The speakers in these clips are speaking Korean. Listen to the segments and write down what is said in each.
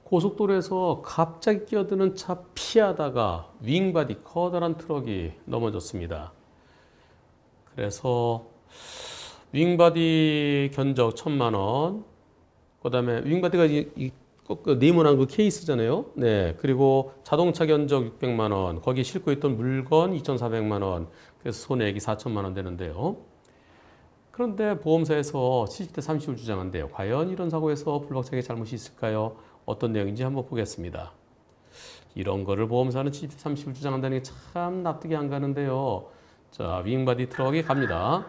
고속도로에서 갑자기 끼어드는 차 피하다가 윙바디 커다란 트럭이 넘어졌습니다. 그래서 윙바디 견적 1,000만 원, 그다음에 윙바디가 네모난 그 케이스잖아요. 네, 그리고 자동차 견적 600만 원, 거기 싣고 있던 물건 2,400만 원, 그래서 손해액이 4천만 원 되는데요. 그런데 보험사에서 70대 30을 주장한대요. 과연 이런 사고에서 불박차의 잘못이 있을까요? 어떤 내용인지 한번 보겠습니다. 이런 거를 보험사는 70대 30을 주장한다는 게 참 납득이 안 가는데요. 자, 윙바디 트럭이 갑니다.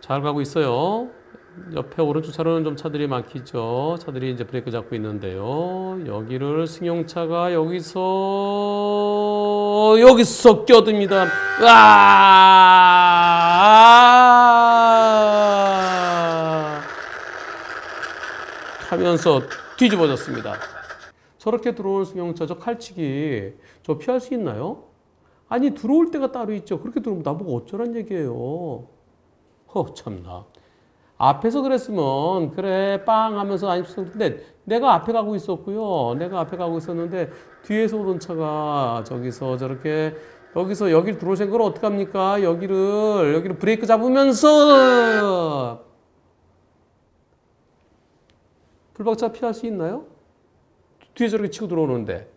잘 가고 있어요. 옆에 오른쪽 차로는 좀 차들이 막히죠. 차들이 이제 브레이크 잡고 있는데요. 여기를 승용차가 여기서 껴듭니다. 하면서 뒤집어졌습니다. 저렇게 들어오는 승용차, 저 칼치기, 저 피할 수 있나요? 아니, 들어올 때가 따로 있죠. 그렇게 들어오면 나보고 어쩌란 얘기예요. 참나. 앞에서 그랬으면 그래 빵 하면서 안 있었는데 내가 앞에 가고 있었고요. 내가 앞에 가고 있었는데 뒤에서 오던 차가 저기서 저렇게 여기서 여기를 들어오신 걸 어떡합니까? 여기를 브레이크 잡으면서 불박차 피할 수 있나요? 뒤에 저렇게 치고 들어오는데.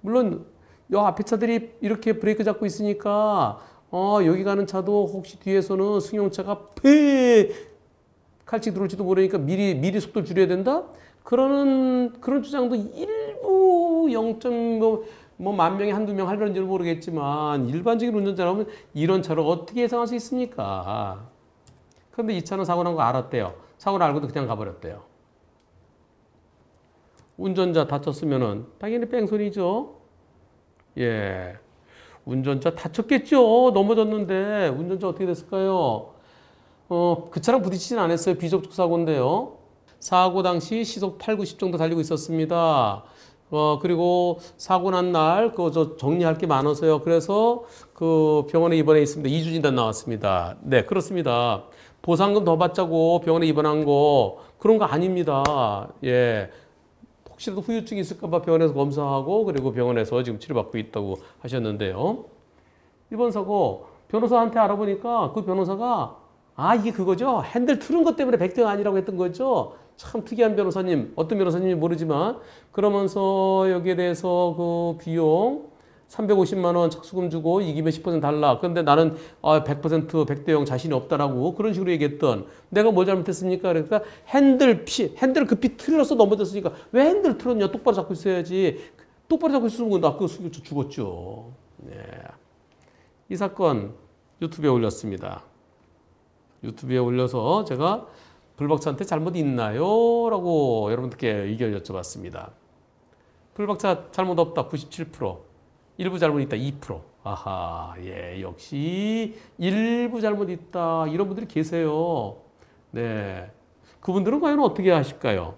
물론 요 앞에 차들이 이렇게 브레이크 잡고 있으니까 여기 가는 차도 혹시 뒤에서는 승용차가 칼치 들어올지도 모르니까 미리 속도를 줄여야 된다? 그런 주장도 일부 0.만 명에 한두 명 하려는지는 모르겠지만 일반적인 운전자라면 이런 차를 어떻게 예상할 수 있습니까? 그런데 이 차는 사고 난 거 알았대요. 사고를 알고도 그냥 가버렸대요. 운전자 다쳤으면은 당연히 뺑소니죠. 예. 운전자 다쳤겠죠. 넘어졌는데 운전자 어떻게 됐을까요? 그 차랑 부딪히진 않았어요. 비접촉 사고인데요. 사고 당시 시속 8, 90 정도 달리고 있었습니다. 그리고 사고 난 날 저 정리할 게 많아서요. 그래서 그 병원에 입원해 있습니다. 2주 진단 나왔습니다. 네, 그렇습니다. 보상금 더 받자고 병원에 입원한 거 그런 거 아닙니다. 예. 혹시라도 후유증이 있을까봐 병원에서 검사하고 그리고 병원에서 지금 치료받고 있다고 하셨는데요. 이번 사고 변호사한테 알아보니까 그 변호사가 이게 그거죠. 핸들 틀은 것 때문에 100등 아니라고 했던 거죠. 참 특이한 변호사님, 어떤 변호사님인지 모르지만 그러면서 여기에 대해서 그 비용 350만 원 착수금 주고 이기면 10% 달라. 그런데 나는 100% 100대 0 자신이 없다라고 그런 식으로 얘기했던 내가 뭘 잘못했습니까? 그러니까 핸들 급히 틀어서 넘어졌으니까 왜 핸들 틀었냐? 똑바로 잡고 있어야지. 똑바로 잡고 있으면 나 그 죽었죠. 네. 이 사건 유튜브에 올렸습니다. 유튜브에 올려서 제가 불박차한테 잘못 있나요? 라고 여러분들께 의견을 여쭤봤습니다. 불박차 잘못 없다 97%. 일부 잘못 있다 2%. 아하, 예, 역시 일부 잘못 있다. 이런 분들이 계세요. 네. 그분들은 과연 어떻게 하실까요?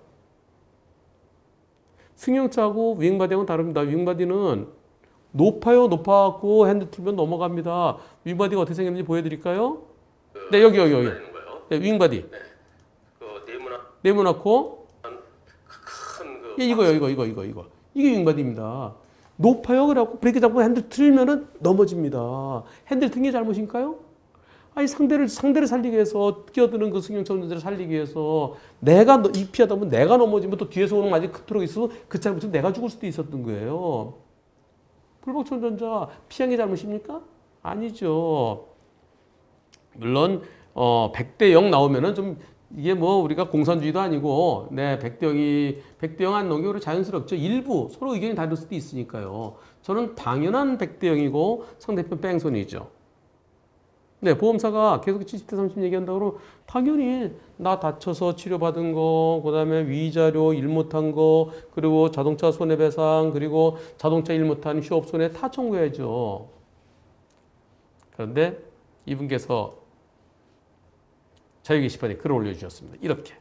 승용차하고 윙바디하고는 다릅니다. 윙바디는 높아요. 높아갖고 핸들 틀면 넘어갑니다. 윙바디가 어떻게 생겼는지 보여드릴까요? 네, 여기. 네, 윙바디. 네. 네모나코. 예, 이거. 이게 윙바디입니다. 높아요. 그래갖고 브레이크 잡고 핸들 틀면은 넘어집니다. 핸들 튼 게 잘못인가요? 아니, 상대를 살리기 위해서, 끼어드는 그 승용차 운전자를 살리기 위해서, 내가 피하다 보면 내가 넘어지면 또 뒤에서 오는 마지 큰 트럭이 있으면 그 차를 붙이면 내가 죽을 수도 있었던 거예요. 불박차 운전자 피한 게 잘못입니까? 아니죠. 물론, 100대 0 나오면은 좀, 이게 뭐 우리가 공산주의도 아니고, 네, 100대 0 안 넘기고 자연스럽죠. 일부 서로 의견이 다를 수도 있으니까요. 저는 당연한 100대 0이고 상대편 뺑소니죠. 네, 보험사가 계속 70대 30 얘기한다고 그러면 당연히 나 다쳐서 치료받은 거, 그 다음에 위자료 일 못한 거, 그리고 자동차 손해배상, 그리고 자동차 일 못한 휴업 손해 다 청구해야죠. 그런데 이분께서 자유 게시판에 글을 올려주셨습니다. 이렇게.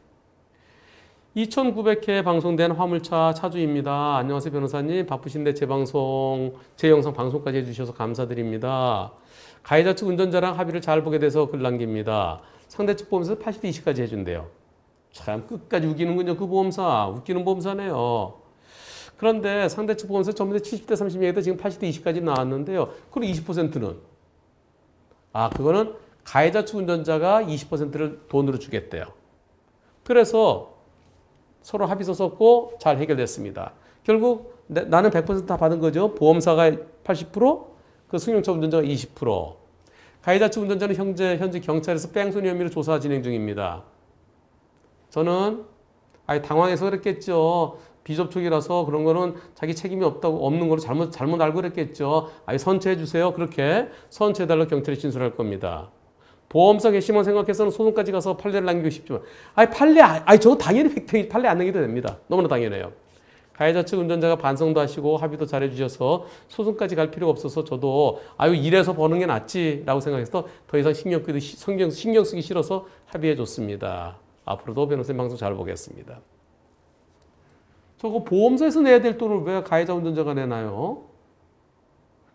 2,900회 방송된 화물차 차주입니다. 안녕하세요 변호사님. 바쁘신데 제 영상 방송까지 해주셔서 감사드립니다. 가해자 측 운전자랑 합의를 잘 보게 돼서 글 남깁니다. 상대 측 보면서 80대 20까지 해준대요. 참 끝까지 우기는군요. 그 보험사. 웃기는 보험사네요. 그런데 상대측 보험사 전부 다 70대 30 얘기다 지금 80대 20까지 나왔는데요. 그리고 20%는 그거는 가해자 측 운전자가 20%를 돈으로 주겠대요. 그래서 서로 합의서 썼고 잘 해결됐습니다. 결국 나는 100% 다 받은 거죠. 보험사가 80%, 그 승용차 운전자가 20%. 가해자 측 운전자는 현재 경찰에서 뺑소니 혐의로 조사 진행 중입니다. 저는 당황해서 그랬겠죠. 비접촉이라서 그런 거는 자기 책임이 없는 거로 잘못 알고 그랬겠죠. 선처해 주세요. 그렇게 선처해달라고 경찰에 진술할 겁니다. 보험사 괘씸한 생각해서는 소송까지 가서 판례를 남기고 싶지만 저거 당연히 판례 안 남겨도 됩니다. 너무나 당연해요. 가해자 측 운전자가 반성도 하시고 합의도 잘 해주셔서 소송까지 갈 필요가 없어서 저도 이래서 버는 게 낫지라고 생각해서 더 이상 신경 쓰기 싫어서 합의해 줬습니다. 앞으로도 변호사님 방송 잘 보겠습니다. 저거 보험사에서 내야 될 돈을 왜 가해자 운전자가 내나요?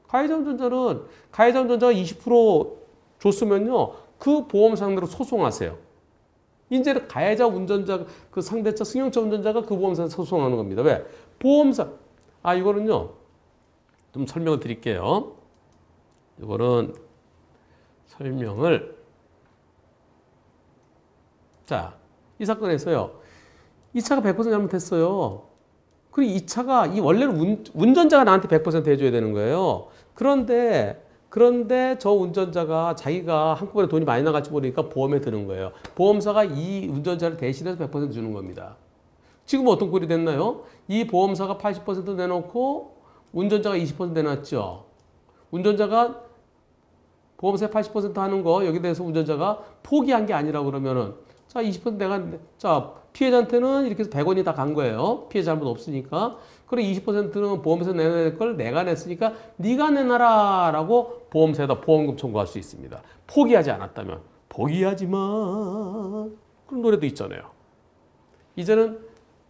가해자 운전자가 20% 줬으면요, 그 보험 상대로 소송하세요. 이제는 가해자 운전자, 그 상대차 승용차 운전자가 그 보험사에서 소송하는 겁니다. 왜? 보험사. 이거는요, 좀 설명을 드릴게요. 이거는 설명을. 자, 이 사건에서요, 이 차가 100% 잘못했어요. 그리고 이 차가, 원래는 운전자가 나한테 100% 해줘야 되는 거예요. 그런데 저 운전자가 자기가 한꺼번에 돈이 많이 나갈지 모르니까 보험에 드는 거예요. 보험사가 이 운전자를 대신해서 100% 주는 겁니다. 지금 어떤 꼴이 됐나요? 이 보험사가 80% 내놓고 운전자가 20% 내놨죠. 운전자가 보험사에 80% 하는 거 여기 대해서 운전자가 포기한 게 아니라 그러면은 자 20% 내가 피해자한테는 이렇게 해서 100원이 다 간 거예요. 피해 잘못 없으니까. 그리고 20%는 보험사에서 내야 걸 내가 냈으니까 네가 내놔라 라고 보험사에다 보험금 청구할 수 있습니다. 포기하지 않았다면. 포기하지 마. 그런 노래도 있잖아요. 이제는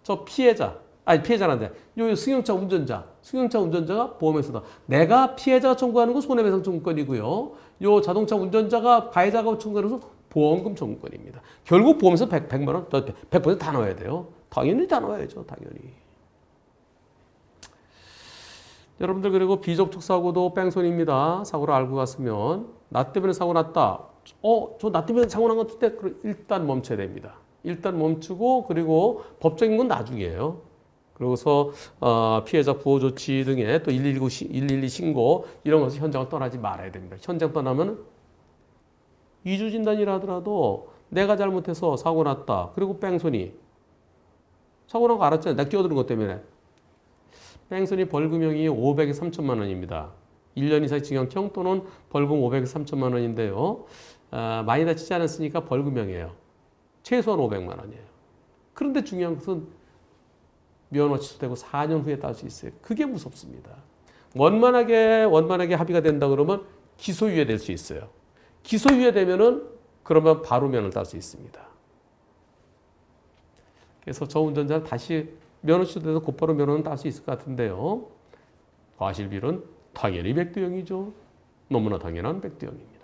저 피해자란데 요 승용차 운전자가 보험에서다. 내가 피해자가 청구하는 건 손해배상 청구권이고요. 요 자동차 운전자가 가해자가 청구하는 건 보험금 청구권입니다. 결국 보험에서 100만 원, 100% 다 넣어야 돼요. 당연히 다 넣어야죠. 당연히. 여러분들 그리고 비접촉 사고도 뺑소니입니다. 사고를 알고 갔으면 나 때문에 사고 났다. 저 나 때문에 사고 난 것 같을 때 일단 멈춰야 됩니다. 일단 멈추고 그리고 법적인 건 나중이에요. 그러고서 피해자 구호 조치 등에 또 112 신고 이런 것을 현장을 떠나지 말아야 됩니다. 현장 떠나면 2주 진단이라 하더라도 내가 잘못해서 사고 났다. 그리고 뺑소니. 사고 난 거 알았잖아요. 내가 끼어드는 것 때문에. 뺑소니 벌금형이 500에서 3천만 원입니다. 1년 이상의 징역형 또는 벌금 500에서 3천만 원인데요. 많이 다치지 않았으니까 벌금형이에요. 최소한 500만 원이에요. 그런데 중요한 것은 면허 취소되고 4년 후에 딸 수 있어요. 그게 무섭습니다. 원만하게 합의가 된다 그러면 기소유예 될 수 있어요. 기소유예 되면은 그러면 바로 면허를 딸 수 있습니다. 그래서 저 운전자는 다시 면허 취소돼서 곧바로 면허는 딸 수 있을 것 같은데요. 과실비는 당연히 백두형이죠. 너무나 당연한 백두형입니다.